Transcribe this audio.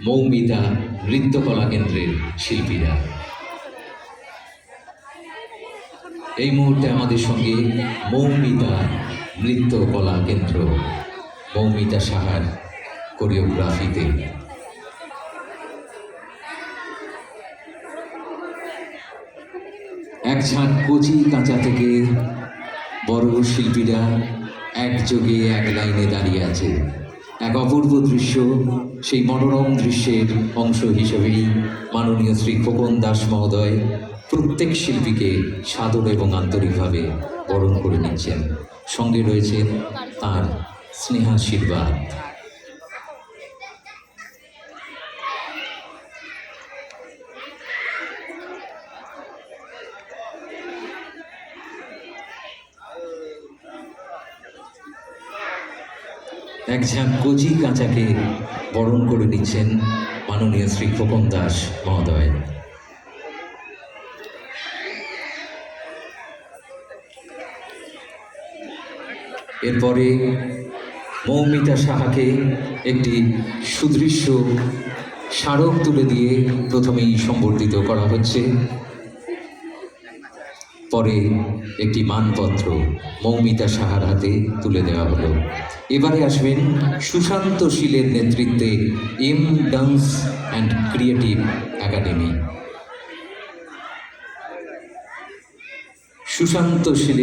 মৌমিতা নৃত্যকলা কেন্দ্রের শিল্পীরা এই মুহূর্তে আমাদের সঙ্গে মৌমিতা নৃত্যকলা কেন্দ্র মৌমিতা সাহার কোরিওগ্রাফিতে এক ঝাঁক কচি কাঁচা থেকে বড় শিল্পীরা একযোগে এক লাইনে দাঁড়িয়ে আছে। এক অপূর্ব দৃশ্য, সেই মনোরম দৃশ্যের অংশ হিসেবেই মাননীয় শ্রী খোকন দাস মহোদয় প্রত্যেক শিল্পীকে সাদর এবং আন্তরিকভাবে বরণ করে নিচ্ছেন। সঙ্গে রয়েছেন তাঁর স্নেহাশীর্বাদ। এক ঝাঁক কচি কাঁচাকে বরণ করে নিচ্ছেন মাননীয় শ্রী খোকন দাস মহোদয়। এরপরে মৌমিতা সাহাকে একটি সুদৃশ্য স্মারক তুলে দিয়ে প্রথমেই সম্বর্ধিত করা হচ্ছে, পরে একটি মানপত্র মৌমিতা সাহার হাতে তুলে দেওয়া হলো। এবারে আসবেন সুশান্ত শীলের নেতৃত্বে M dance and creative academy. Sushant শীলের